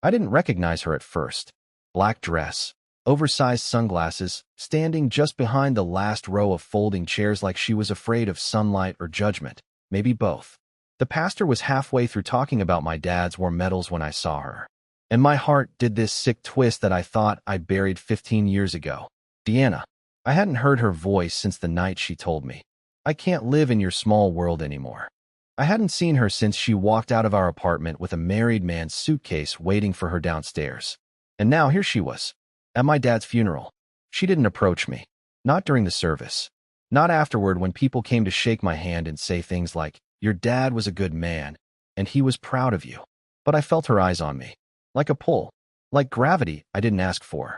I didn't recognize her at first. Black dress, oversized sunglasses, standing just behind the last row of folding chairs like she was afraid of sunlight or judgment, maybe both. The pastor was halfway through talking about my dad's war medals when I saw her. And my heart did this sick twist that I thought I'd buried 15 years ago. Deanna. I hadn't heard her voice since the night she told me, "I can't live in your small world anymore." I hadn't seen her since she walked out of our apartment with a married man's suitcase waiting for her downstairs. And now here she was, at my dad's funeral. She didn't approach me. Not during the service. Not afterward when people came to shake my hand and say things like, "Your dad was a good man, and he was proud of you." But I felt her eyes on me. Like a pull. Like gravity I didn't ask for.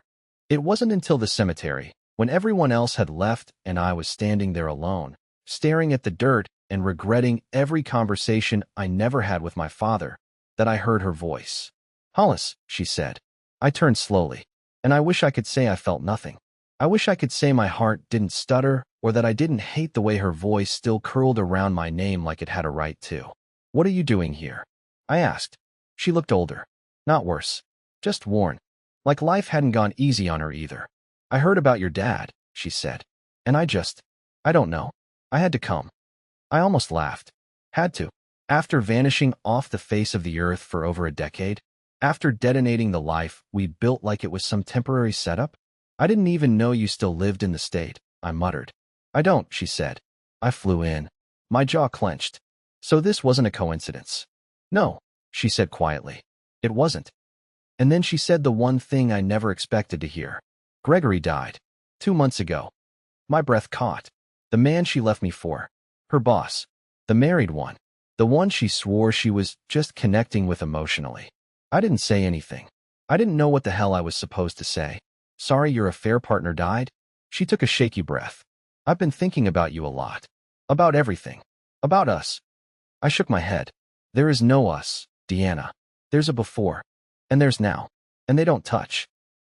It wasn't until the cemetery, when everyone else had left and I was standing there alone, staring at the dirt and regretting every conversation I never had with my father, that I heard her voice. "Hollis," she said. I turned slowly, and I wish I could say I felt nothing. I wish I could say my heart didn't stutter or that I didn't hate the way her voice still curled around my name like it had a right to. "What are you doing here?" I asked. She looked older. Not worse. Just worn. Like life hadn't gone easy on her either. "I heard about your dad," she said. "And I don't know. I had to come." I almost laughed. Had to. After vanishing off the face of the earth for over a decade? After detonating the life we built like it was some temporary setup? "I didn't even know you still lived in the state," I muttered. "I don't," she said. "I flew in." My jaw clenched. So this wasn't a coincidence. "No," she said quietly. "It wasn't." And then she said the one thing I never expected to hear. "Gregory died. 2 months ago." My breath caught. The man she left me for. Her boss. The married one. The one she swore she was just connecting with emotionally. I didn't say anything. I didn't know what the hell I was supposed to say. "Sorry your affair partner died?" She took a shaky breath. "I've been thinking about you a lot. About everything. About us." I shook my head. "There is no us, Deanna. There's a before. And there's now. And they don't touch."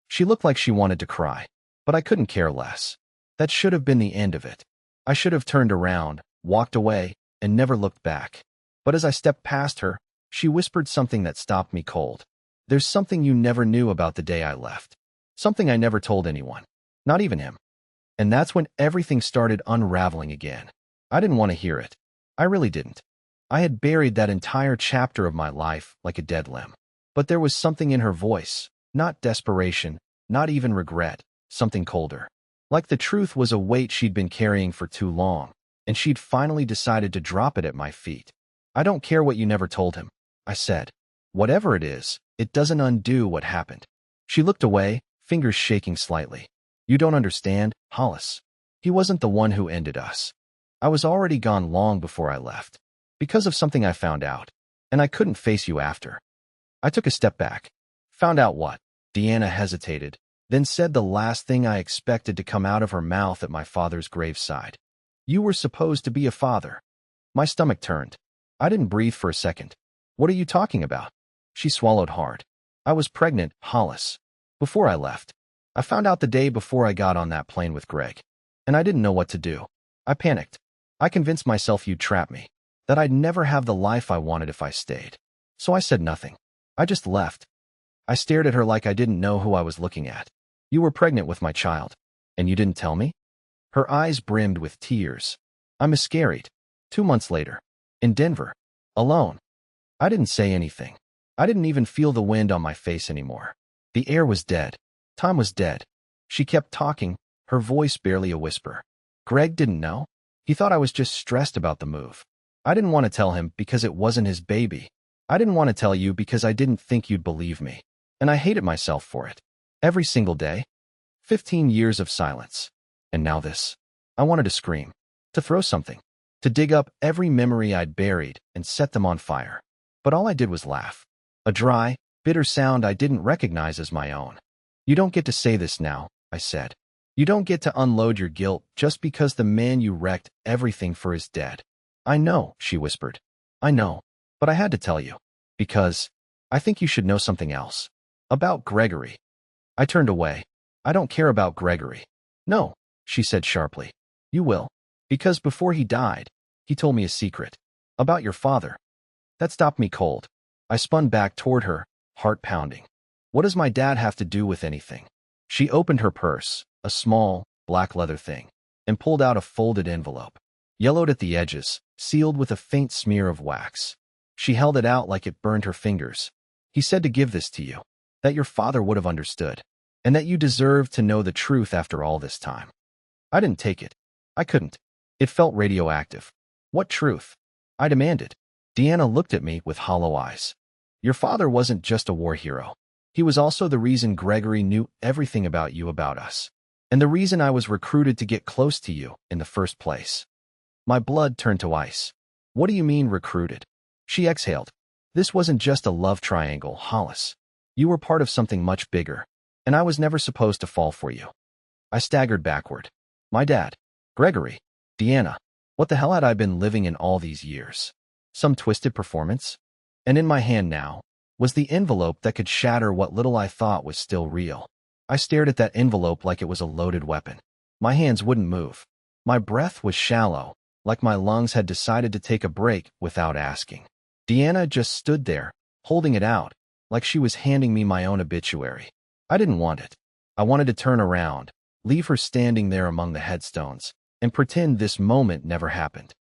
She looked like she wanted to cry. But I couldn't care less. That should have been the end of it. I should have turned around, walked away, and never looked back. But as I stepped past her, she whispered something that stopped me cold. "There's something you never knew about the day I left. Something I never told anyone. Not even him." And that's when everything started unraveling again. I didn't want to hear it. I really didn't. I had buried that entire chapter of my life like a dead limb. But there was something in her voice, not desperation, not even regret, something colder. Like the truth was a weight she'd been carrying for too long, and she'd finally decided to drop it at my feet. "I don't care what you never told him," I said. "Whatever it is, it doesn't undo what happened." She looked away, fingers shaking slightly. "You don't understand, Hollis. He wasn't the one who ended us. I was already gone long before I left. Because of something I found out. And I couldn't face you after." I took a step back. "Found out what?" Deanna hesitated, then said the last thing I expected to come out of her mouth at my father's graveside. "You were supposed to be a father." My stomach turned. I didn't breathe for a second. "What are you talking about?" She swallowed hard. "I was pregnant, Hollis. Before I left. I found out the day before I got on that plane with Greg. And I didn't know what to do. I panicked. I convinced myself you'd trap me. That I'd never have the life I wanted if I stayed. So I said nothing. I just left." I stared at her like I didn't know who I was looking at. "You were pregnant with my child. And you didn't tell me?" Her eyes brimmed with tears. "I miscarried. 2 months later. In Denver. Alone." I didn't say anything. I didn't even feel the wind on my face anymore. The air was dead. Time was dead. She kept talking, her voice barely a whisper. "Greg didn't know? He thought I was just stressed about the move. I didn't want to tell him because it wasn't his baby. I didn't want to tell you because I didn't think you'd believe me. And I hated myself for it. Every single day. 15 years of silence. And now this." I wanted to scream. To throw something. To dig up every memory I'd buried and set them on fire. But all I did was laugh. A dry, bitter sound I didn't recognize as my own. "You don't get to say this now," I said. "You don't get to unload your guilt just because the man you wrecked everything for is dead." "I know," she whispered. "I know. But I had to tell you. Because I think you should know something else. About Gregory." I turned away. "I don't care about Gregory." "No," she said sharply. "You will. Because before he died, he told me a secret. About your father." That stopped me cold. I spun back toward her, heart pounding. What does my dad have to do with anything? She opened her purse, a small, black leather thing, and pulled out a folded envelope, yellowed at the edges, sealed with a faint smear of wax. She held it out like it burned her fingers. He said to give this to you, that your father would have understood, and that you deserved to know the truth after all this time. I didn't take it. I couldn't. It felt radioactive. What truth? I demanded. Deanna looked at me with hollow eyes. Your father wasn't just a war hero. He was also the reason Gregory knew everything about you, about us, and the reason I was recruited to get close to you in the first place. My blood turned to ice. What do you mean recruited? She exhaled. This wasn't just a love triangle, Hollis. You were part of something much bigger, and I was never supposed to fall for you. I staggered backward. My dad. Gregory. Deanna. What the hell had I been living in all these years? Some twisted performance? And in my hand now was the envelope that could shatter what little I thought was still real. I stared at that envelope like it was a loaded weapon. My hands wouldn't move. My breath was shallow, like my lungs had decided to take a break without asking. Deanna just stood there, holding it out, like she was handing me my own obituary. I didn't want it. I wanted to turn around, leave her standing there among the headstones, and pretend this moment never happened.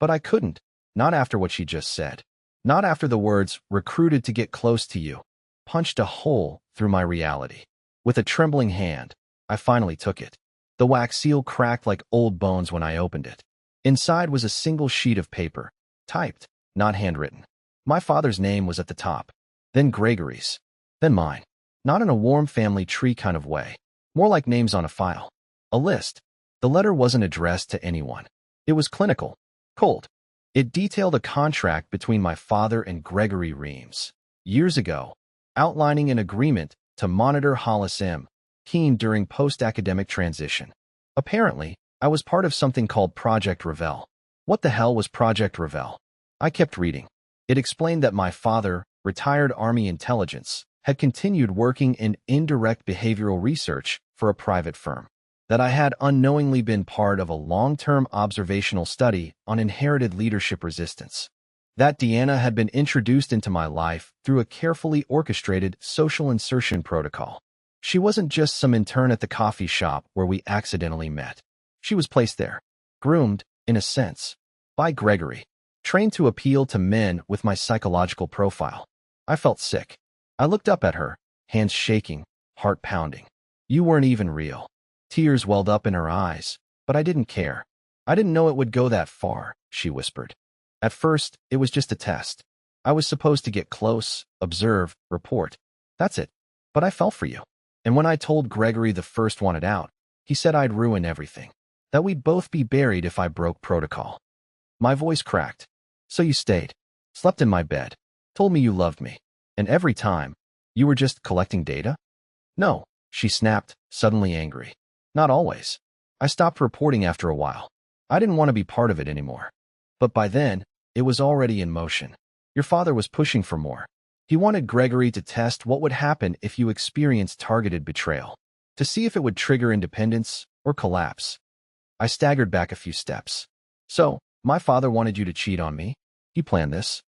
But I couldn't, not after what she just said. Not after the words, recruited to get close to you, punched a hole through my reality. With a trembling hand, I finally took it. The wax seal cracked like old bones when I opened it. Inside was a single sheet of paper, typed, not handwritten. My father's name was at the top, then Gregory's, then mine. Not in a warm family tree kind of way, more like names on a file. A list. The letter wasn't addressed to anyone. It was clinical, cold. It detailed a contract between my father and Gregory Reams, years ago, outlining an agreement to monitor Hollis M. Keene during post-academic transition. Apparently, I was part of something called Project Revel. What the hell was Project Revel? I kept reading. It explained that my father, retired Army intelligence, had continued working in indirect behavioral research for a private firm. That I had unknowingly been part of a long-term observational study on inherited leadership resistance. That Deanna had been introduced into my life through a carefully orchestrated social insertion protocol. She wasn't just some intern at the coffee shop where we accidentally met. She was placed there, groomed, in a sense, by Gregory, trained to appeal to men with my psychological profile. I felt sick. I looked up at her, hands shaking, heart pounding. You weren't even real. Tears welled up in her eyes, but I didn't care. I didn't know it would go that far, she whispered. At first, it was just a test. I was supposed to get close, observe, report. That's it. But I fell for you. And when I told Gregory the first wanted out, he said I'd ruin everything. That we'd both be buried if I broke protocol. My voice cracked. So you stayed, slept in my bed, told me you loved me. And every time, you were just collecting data? No, she snapped, suddenly angry. Not always. I stopped reporting after a while. I didn't want to be part of it anymore. But by then, it was already in motion. Your father was pushing for more. He wanted Gregory to test what would happen if you experienced targeted betrayal, to see if it would trigger independence or collapse. I staggered back a few steps. So, my father wanted you to cheat on me? He planned this?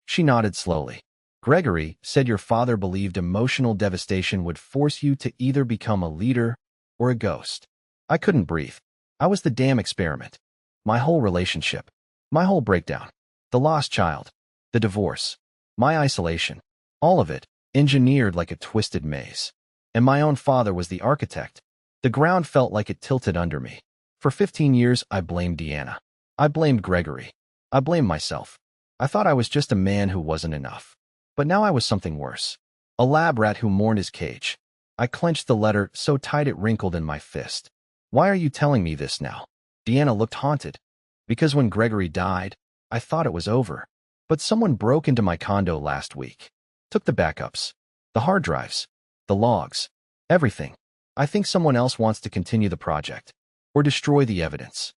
She nodded slowly. Gregory said your father believed emotional devastation would force you to either become a leader or a ghost. I couldn't breathe. I was the damn experiment. My whole relationship. My whole breakdown. The lost child. The divorce. My isolation. All of it, engineered like a twisted maze. And my own father was the architect. The ground felt like it tilted under me. For 15 years, I blamed Deanna. I blamed Gregory. I blamed myself. I thought I was just a man who wasn't enough. But now I was something worse. A lab rat who mourned his cage. I clenched the letter so tight it wrinkled in my fist. Why are you telling me this now? Deanna looked haunted. Because when Gregory died, I thought it was over. But someone broke into my condo last week. Took the backups. The hard drives. The logs. Everything. I think someone else wants to continue the project. Or destroy the evidence.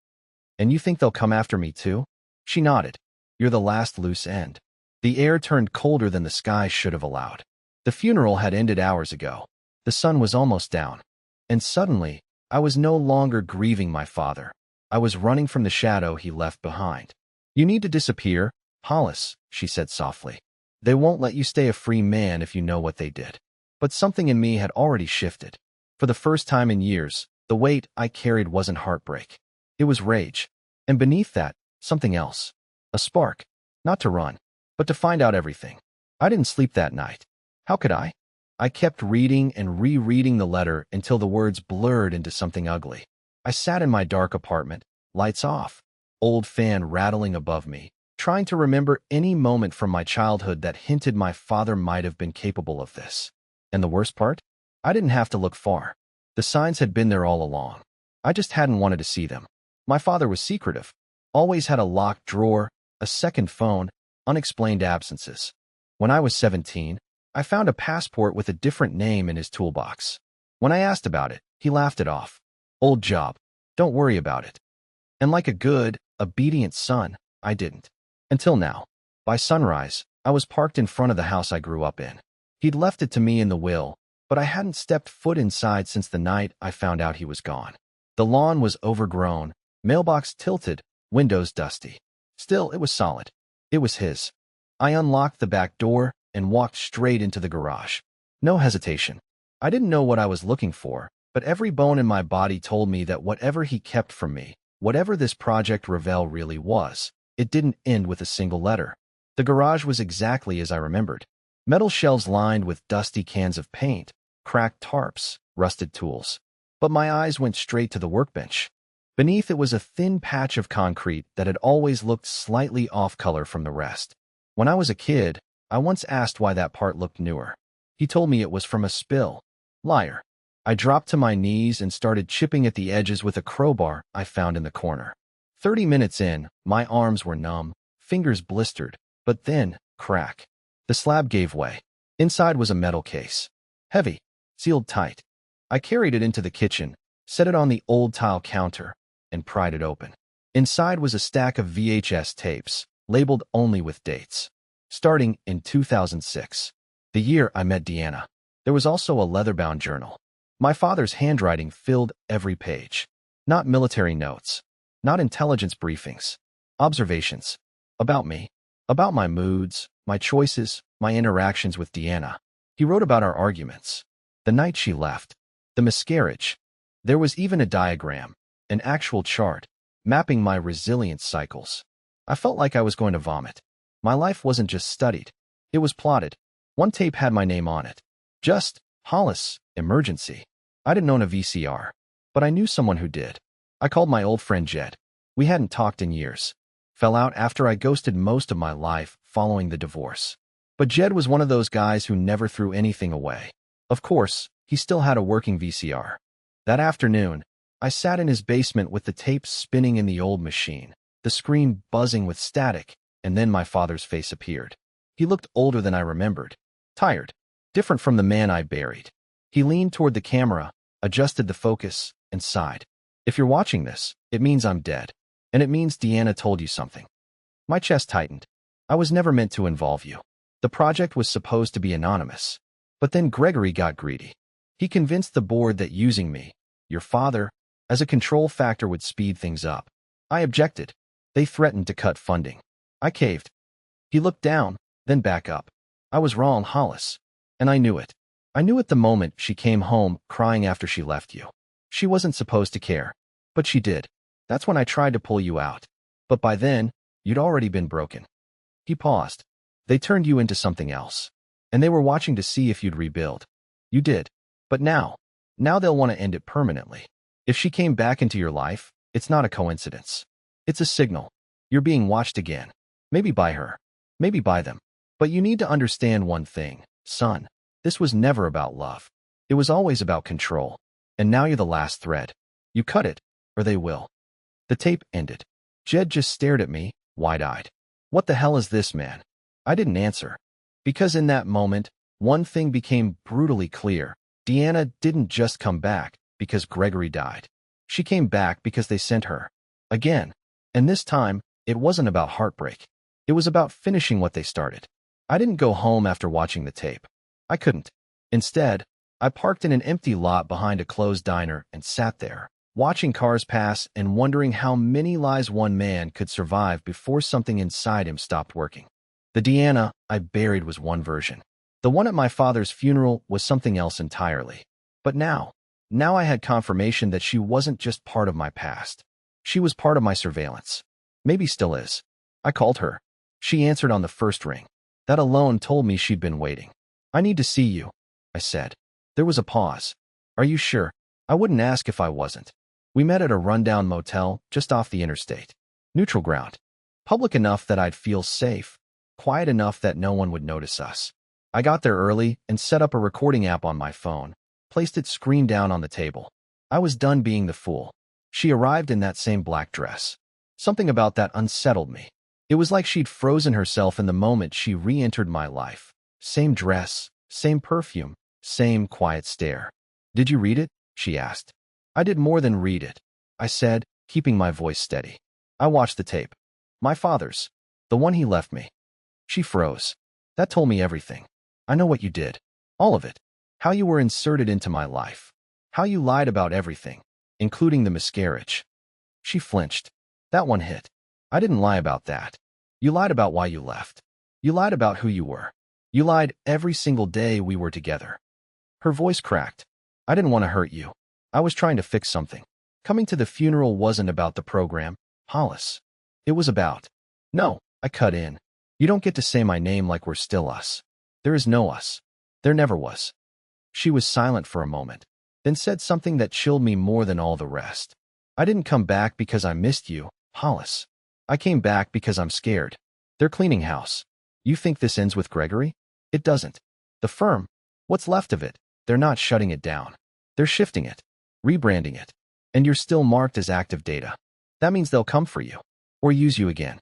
And you think they'll come after me too? She nodded. You're the last loose end. The air turned colder than the sky should have allowed. The funeral had ended hours ago. The sun was almost down. And suddenly, I was no longer grieving my father. I was running from the shadow he left behind. You need to disappear, Hollis, she said softly. They won't let you stay a free man if you know what they did. But something in me had already shifted. For the first time in years, the weight I carried wasn't heartbreak. It was rage. And beneath that, something else. A spark. Not to run, but to find out everything. I didn't sleep that night. How could I? I kept reading and rereading the letter until the words blurred into something ugly. I sat in my dark apartment, lights off, old fan rattling above me, trying to remember any moment from my childhood that hinted my father might have been capable of this. And the worst part? I didn't have to look far. The signs had been there all along. I just hadn't wanted to see them. My father was secretive, always had a locked drawer, a second phone, unexplained absences. When I was 17, I found a passport with a different name in his toolbox. When I asked about it, he laughed it off. Old job. Don't worry about it. And like a good, obedient son, I didn't. Until now. By sunrise, I was parked in front of the house I grew up in. He'd left it to me in the will, but I hadn't stepped foot inside since the night I found out he was gone. The lawn was overgrown, mailbox tilted, windows dusty. Still, it was solid. It was his. I unlocked the back door and walked straight into the garage. No hesitation. I didn't know what I was looking for, but every bone in my body told me that whatever he kept from me, whatever this Project Revel really was, it didn't end with a single letter. The garage was exactly as I remembered. Metal shelves lined with dusty cans of paint, cracked tarps, rusted tools. But my eyes went straight to the workbench. Beneath it was a thin patch of concrete that had always looked slightly off-color from the rest. When I was a kid, I once asked why that part looked newer. He told me it was from a spill. Liar. I dropped to my knees and started chipping at the edges with a crowbar I found in the corner. 30 minutes in, my arms were numb, fingers blistered, but then, crack. The slab gave way. Inside was a metal case. Heavy, sealed tight. I carried it into the kitchen, set it on the old tile counter, and pried it open. Inside was a stack of VHS tapes, labeled only with dates. Starting in 2006, the year I met Deanna. There was also a leather-bound journal. My father's handwriting filled every page. Not military notes. Not intelligence briefings. Observations. About me. About my moods, my choices, my interactions with Deanna. He wrote about our arguments. The night she left. The miscarriage. There was even a diagram, an actual chart, mapping my resilience cycles. I felt like I was going to vomit. My life wasn't just studied. It was plotted. One tape had my name on it. Just, Hollis, emergency. I didn't own a VCR, but I knew someone who did. I called my old friend Jed. We hadn't talked in years. Fell out after I ghosted most of my life following the divorce. But Jed was one of those guys who never threw anything away. Of course, he still had a working VCR. That afternoon, I sat in his basement with the tapes spinning in the old machine, the screen buzzing with static, and then my father's face appeared. He looked older than I remembered. Tired. Different from the man I buried. He leaned toward the camera, adjusted the focus, and sighed. If you're watching this, it means I'm dead. And it means Deanna told you something. My chest tightened. I was never meant to involve you. The project was supposed to be anonymous. But then Gregory got greedy. He convinced the board that using me, your father, as a control factor would speed things up. I objected. They threatened to cut funding. I caved. He looked down, then back up. I was wrong, Hollis. And I knew it. I knew it the moment she came home crying after she left you. She wasn't supposed to care. But she did. That's when I tried to pull you out. But by then, you'd already been broken. He paused. They turned you into something else. And they were watching to see if you'd rebuild. You did. But now they'll want to end it permanently. If she came back into your life, it's not a coincidence. It's a signal. You're being watched again. Maybe by her. Maybe by them. But you need to understand one thing, son. This was never about love. It was always about control. And now you're the last thread. You cut it, or they will. The tape ended. Jed just stared at me, wide-eyed. What the hell is this, man? I didn't answer. Because in that moment, one thing became brutally clear. Deanna didn't just come back because Gregory died. She came back because they sent her. Again. And this time, it wasn't about heartbreak. It was about finishing what they started. I didn't go home after watching the tape. I couldn't. Instead, I parked in an empty lot behind a closed diner and sat there, watching cars pass and wondering how many lies one man could survive before something inside him stopped working. The Deanna I buried was one version. The one at my father's funeral was something else entirely. But now I had confirmation that she wasn't just part of my past. She was part of my surveillance. Maybe still is. I called her. She answered on the first ring. That alone told me she'd been waiting. I need to see you, I said. There was a pause. Are you sure? I wouldn't ask if I wasn't. We met at a rundown motel just off the interstate. Neutral ground. Public enough that I'd feel safe. Quiet enough that no one would notice us. I got there early and set up a recording app on my phone, placed it screen down on the table. I was done being the fool. She arrived in that same black dress. Something about that unsettled me. It was like she'd frozen herself in the moment she re-entered my life. Same dress, same perfume, same quiet stare. Did you read it? She asked. I did more than read it, I said, keeping my voice steady. I watched the tape. My father's. The one he left me. She froze. That told me everything. I know what you did. All of it. How you were inserted into my life. How you lied about everything, including the miscarriage. She flinched. That one hit. I didn't lie about that. You lied about why you left. You lied about who you were. You lied every single day we were together. Her voice cracked. I didn't want to hurt you. I was trying to fix something. Coming to the funeral wasn't about the program, Hollis. It was about. No, I cut in. You don't get to say my name like we're still us. There is no us. There never was. She was silent for a moment, then said something that chilled me more than all the rest. I didn't come back because I missed you, Hollis. I came back because I'm scared. They're cleaning house. You think this ends with Gregory? It doesn't. The firm, what's left of it, they're not shutting it down. They're shifting it, rebranding it. And you're still marked as active data. That means they'll come for you. Or use you again.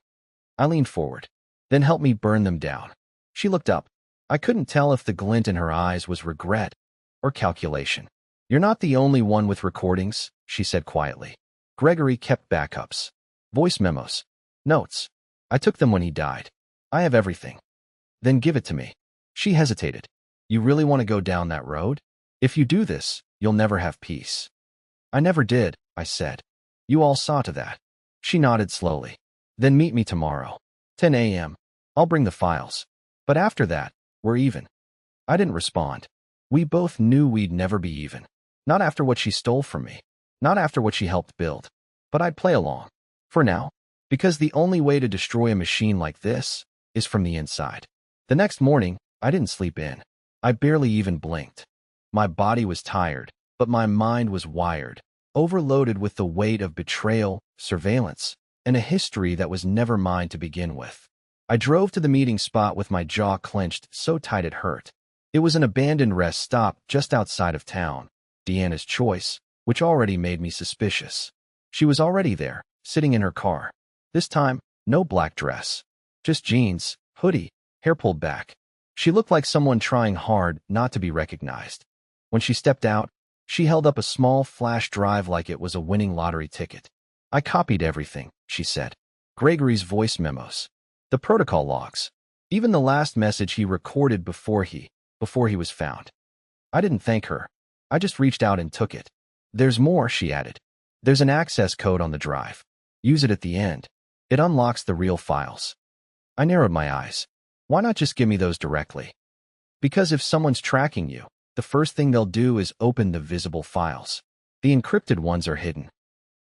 I leaned forward. Then help me burn them down. She looked up. I couldn't tell if the glint in her eyes was regret or calculation. You're not the only one with recordings, she said quietly. Gregory kept backups. Voice memos. Notes. I took them when he died. I have everything. Then give it to me. She hesitated. You really want to go down that road? If you do this, you'll never have peace. I never did, I said. You all saw to that. She nodded slowly. Then meet me tomorrow. 10 a.m. I'll bring the files. But after that, we're even. I didn't respond. We both knew we'd never be even. Not after what she stole from me. Not after what she helped build. But I'd play along. For now. Because the only way to destroy a machine like this is from the inside. The next morning, I didn't sleep in. I barely even blinked. My body was tired, but my mind was wired, overloaded with the weight of betrayal, surveillance, and a history that was never mine to begin with. I drove to the meeting spot with my jaw clenched so tight it hurt. It was an abandoned rest stop just outside of town, Deanna's choice, which already made me suspicious. She was already there, sitting in her car. This time, no black dress. Just jeans, hoodie, hair pulled back. She looked like someone trying hard not to be recognized. When she stepped out, she held up a small flash drive like it was a winning lottery ticket. I copied everything, she said. Gregory's voice memos. The protocol logs. Even the last message he recorded before he was found. I didn't thank her. I just reached out and took it. There's more, she added. There's an access code on the drive. Use it at the end. It unlocks the real files. I narrowed my eyes. Why not just give me those directly? Because if someone's tracking you, the first thing they'll do is open the visible files. The encrypted ones are hidden.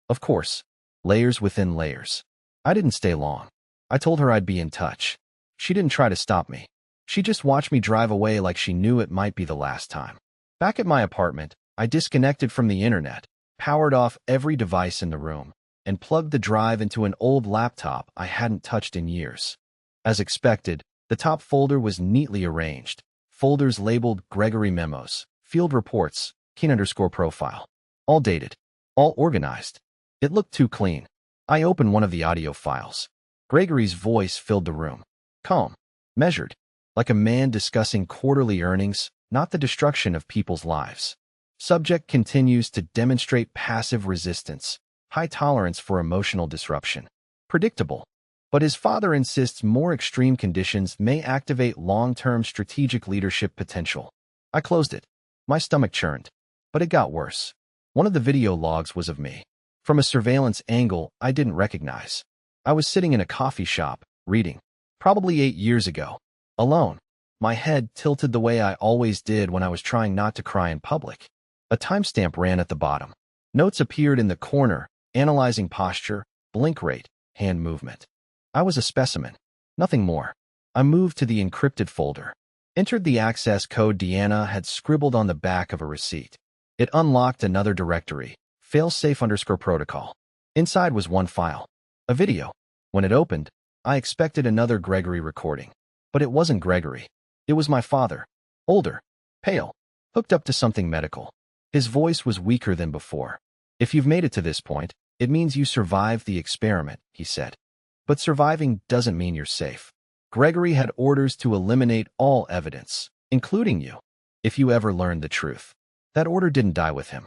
Of course, layers within layers. I didn't stay long. I told her I'd be in touch. She didn't try to stop me. She just watched me drive away like she knew it might be the last time. Back at my apartment, I disconnected from the internet, powered off every device in the room, and plugged the drive into an old laptop I hadn't touched in years. As expected, the top folder was neatly arranged. Folders labeled Gregory Memos, Field Reports, Keen_profile. All dated. All organized. It looked too clean. I opened one of the audio files. Gregory's voice filled the room. Calm. Measured. Like a man discussing quarterly earnings, not the destruction of people's lives. Subject continues to demonstrate passive resistance. High tolerance for emotional disruption. Predictable. But his father insists more extreme conditions may activate long-term strategic leadership potential. I closed it. My stomach churned. But it got worse. One of the video logs was of me. From a surveillance angle I didn't recognize. I was sitting in a coffee shop, reading. Probably 8 years ago. Alone. My head tilted the way I always did when I was trying not to cry in public. A timestamp ran at the bottom. Notes appeared in the corner, analyzing posture, blink rate, hand movement. I was a specimen. Nothing more. I moved to the encrypted folder. Entered the access code Deanna had scribbled on the back of a receipt. It unlocked another directory, failsafe_protocol. Inside was one file. A video. When it opened, I expected another Gregory recording. But it wasn't Gregory. It was my father. Older. Pale. Hooked up to something medical. His voice was weaker than before. "If you've made it to this point, it means you survived the experiment," he said. "But surviving doesn't mean you're safe. Gregory had orders to eliminate all evidence, including you, if you ever learned the truth. That order didn't die with him."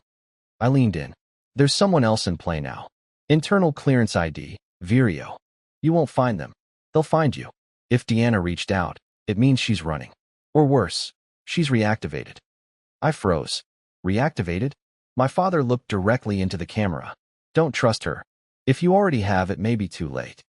I leaned in. "There's someone else in play now. Internal clearance ID, Vireo. You won't find them. They'll find you. If Deanna reached out, it means she's running. Or worse, she's reactivated." I froze. Reactivated? My father looked directly into the camera. "Don't trust her. If you already have, it may be too late."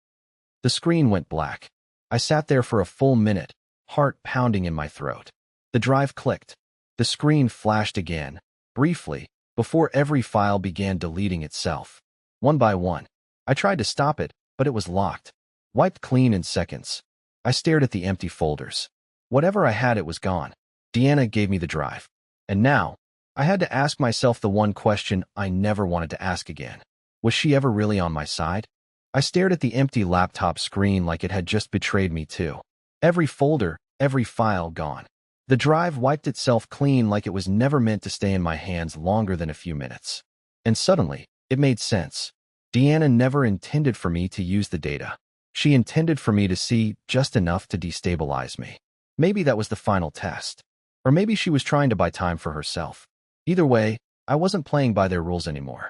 The screen went black. I sat there for a full minute, heart pounding in my throat. The drive clicked. The screen flashed again, briefly, before every file began deleting itself. One by one. I tried to stop it, but it was locked. Wiped clean in seconds. I stared at the empty folders. Whatever I had, it was gone. Deanna gave me the drive. And now, I had to ask myself the one question I never wanted to ask again. Was she ever really on my side? I stared at the empty laptop screen like it had just betrayed me too. Every folder, every file gone. The drive wiped itself clean like it was never meant to stay in my hands longer than a few minutes. And suddenly, it made sense. Deanna never intended for me to use the data. She intended for me to see just enough to destabilize me. Maybe that was the final test. Or maybe she was trying to buy time for herself. Either way, I wasn't playing by their rules anymore.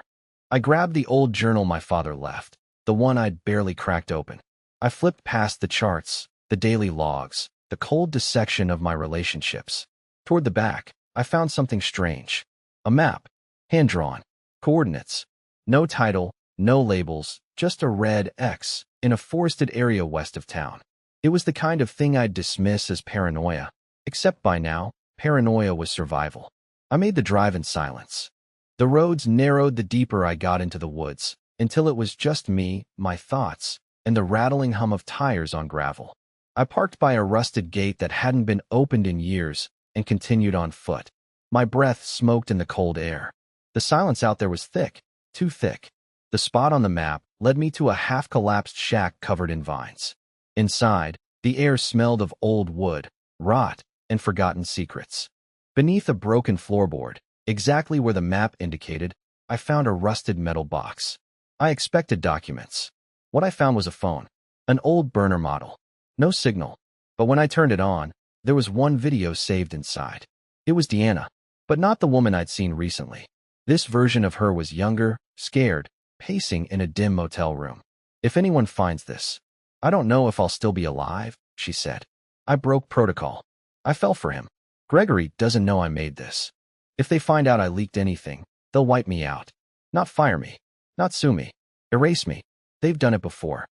I grabbed the old journal my father left, the one I'd barely cracked open. I flipped past the charts, the daily logs, the cold dissection of my relationships. Toward the back, I found something strange. A map, hand-drawn, coordinates. No title, no labels, just a red X in a forested area west of town. It was the kind of thing I'd dismiss as paranoia, except by now, paranoia was survival. I made the drive in silence. The roads narrowed the deeper I got into the woods, until it was just me, my thoughts, and the rattling hum of tires on gravel. I parked by a rusted gate that hadn't been opened in years and continued on foot. My breath smoked in the cold air. The silence out there was thick, too thick. The spot on the map led me to a half-collapsed shack covered in vines. Inside, the air smelled of old wood, rot, and forgotten secrets. Beneath a broken floorboard, exactly where the map indicated, I found a rusted metal box. I expected documents. What I found was a phone, an old burner model. No signal, but when I turned it on, there was one video saved inside. It was Deanna, but not the woman I'd seen recently. This version of her was younger, scared, pacing in a dim motel room. "If anyone finds this, I don't know if I'll still be alive," she said. I broke protocol. I fell for him. Gregory doesn't know I made this. If they find out I leaked anything, they'll wipe me out. Not fire me. Not sue me. Erase me. They've done it before.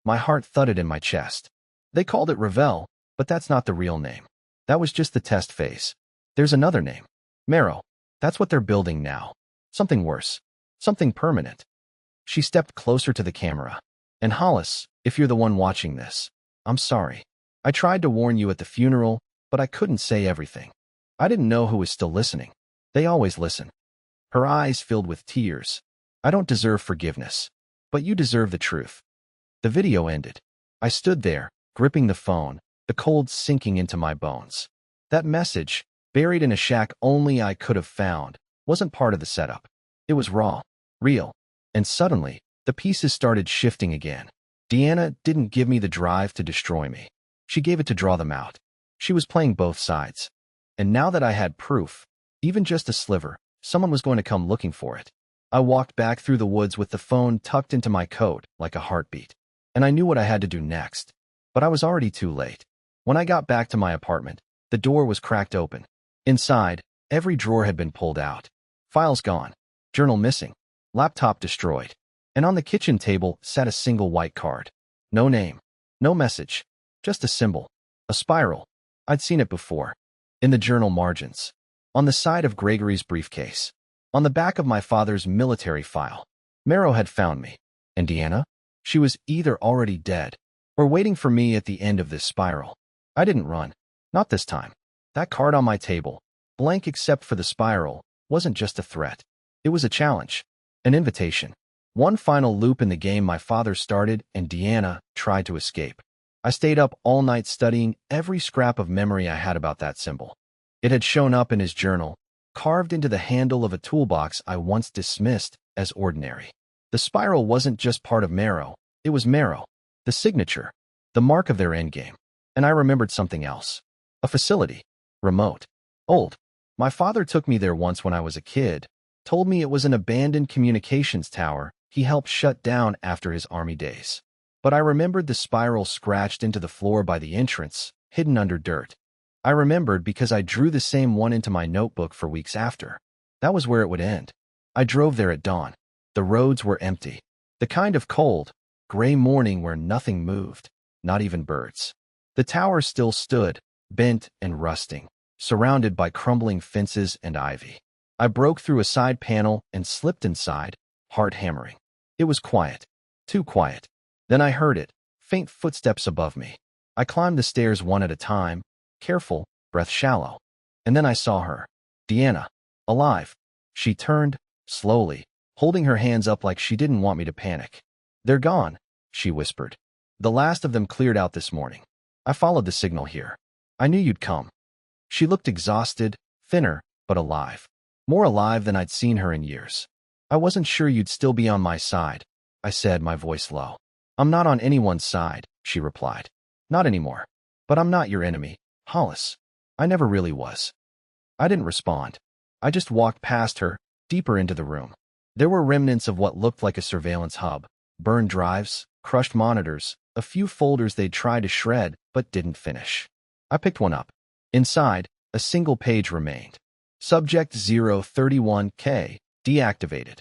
My heart thudded in my chest. They called it Revel, but that's not the real name. That was just the test phase. There's another name. Marrow. That's what they're building now. Something worse. Something permanent. She stepped closer to the camera. "And Hollis, if you're the one watching this, I'm sorry. I tried to warn you at the funeral, but I couldn't say everything. I didn't know who was still listening. They always listen." Her eyes filled with tears. "I don't deserve forgiveness, but you deserve the truth." The video ended. I stood there, gripping the phone, the cold sinking into my bones. That message, buried in a shack only I could have found, wasn't part of the setup. It was raw, real, and suddenly, the pieces started shifting again. Deanna didn't give me the drive to destroy me. She gave it to draw them out. She was playing both sides. And now that I had proof, even just a sliver, someone was going to come looking for it. I walked back through the woods with the phone tucked into my coat like a heartbeat. And I knew what I had to do next. But I was already too late. When I got back to my apartment, the door was cracked open. Inside, every drawer had been pulled out. Files gone. Journal missing. Laptop destroyed. And on the kitchen table sat a single white card. No name. No message. Just a symbol. A spiral. I'd seen it before. In the journal margins. On the side of Gregory's briefcase. On the back of my father's military file. Marrow had found me. And Deanna? She was either already dead or waiting for me at the end of this spiral. I didn't run. Not this time. That card on my table, blank except for the spiral, wasn't just a threat. It was a challenge. An invitation. One final loop in the game my father started and Deanna tried to escape. I stayed up all night studying every scrap of memory I had about that symbol. It had shown up in his journal, carved into the handle of a toolbox I once dismissed as ordinary. The spiral wasn't just part of Marrow. It was Marrow. The signature. The mark of their endgame. And I remembered something else. A facility. Remote. Old. My father took me there once when I was a kid, told me it was an abandoned communications tower he helped shut down after his army days. But I remembered the spiral scratched into the floor by the entrance, hidden under dirt. I remembered because I drew the same one into my notebook for weeks after. That was where it would end. I drove there at dawn. The roads were empty. The kind of cold, gray morning where nothing moved, not even birds. The tower still stood, bent and rusting, surrounded by crumbling fences and ivy. I broke through a side panel and slipped inside, heart hammering. It was quiet. Too quiet. Then I heard it, faint footsteps above me. I climbed the stairs one at a time, careful, breath shallow. And then I saw her. Deanna. Alive. She turned, slowly, holding her hands up like she didn't want me to panic. They're gone, she whispered. The last of them cleared out this morning. I followed the signal here. I knew you'd come. She looked exhausted, thinner, but alive. More alive than I'd seen her in years. I wasn't sure you'd still be on my side, I said, my voice low. I'm not on anyone's side, she replied. Not anymore. But I'm not your enemy, Hollis. I never really was. I didn't respond. I just walked past her, deeper into the room. There were remnants of what looked like a surveillance hub, burned drives, crushed monitors, a few folders they'd tried to shred but didn't finish. I picked one up. Inside, a single page remained. Subject 031K, deactivated.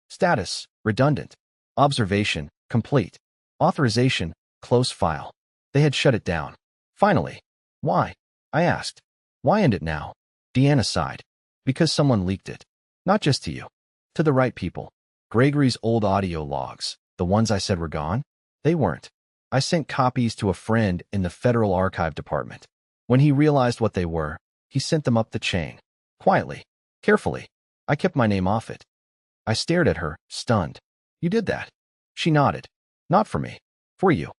Status, redundant. Observation, complete. Authorization, close file. They had shut it down. Finally. Why? I asked. Why end it now? Deanna sighed. Because someone leaked it. Not just to you. To the right people. Gregory's old audio logs, the ones I said were gone, they weren't. I sent copies to a friend in the Federal Archive Department. When he realized what they were, he sent them up the chain. Quietly. Carefully. I kept my name off it. I stared at her, stunned. You did that? She nodded. Not for me. For you.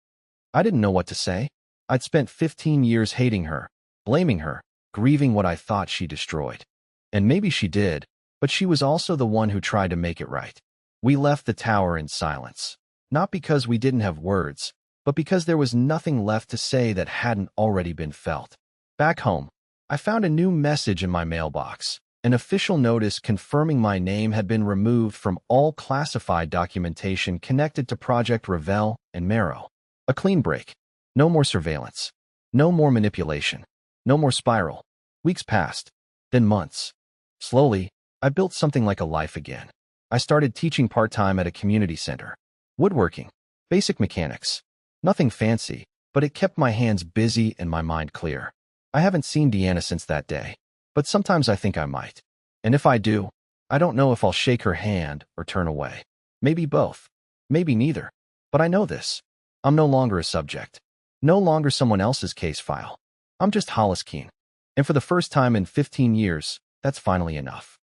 I didn't know what to say. I'd spent 15 years hating her, blaming her, grieving what I thought she destroyed. And maybe she did, but she was also the one who tried to make it right. We left the tower in silence. Not because we didn't have words, but because there was nothing left to say that hadn't already been felt. Back home, I found a new message in my mailbox. An official notice confirming my name had been removed from all classified documentation connected to Project Revel and Marrow. A clean break. No more surveillance. No more manipulation. No more spiral. Weeks passed. Then months. Slowly, I built something like a life again. I started teaching part-time at a community center. Woodworking. Basic mechanics. Nothing fancy, but it kept my hands busy and my mind clear. I haven't seen Deanna since that day, but sometimes I think I might. And if I do, I don't know if I'll shake her hand or turn away. Maybe both. Maybe neither. But I know this. I'm no longer a subject. No longer someone else's case file. I'm just Hollis Keene. And for the first time in 15 years, that's finally enough.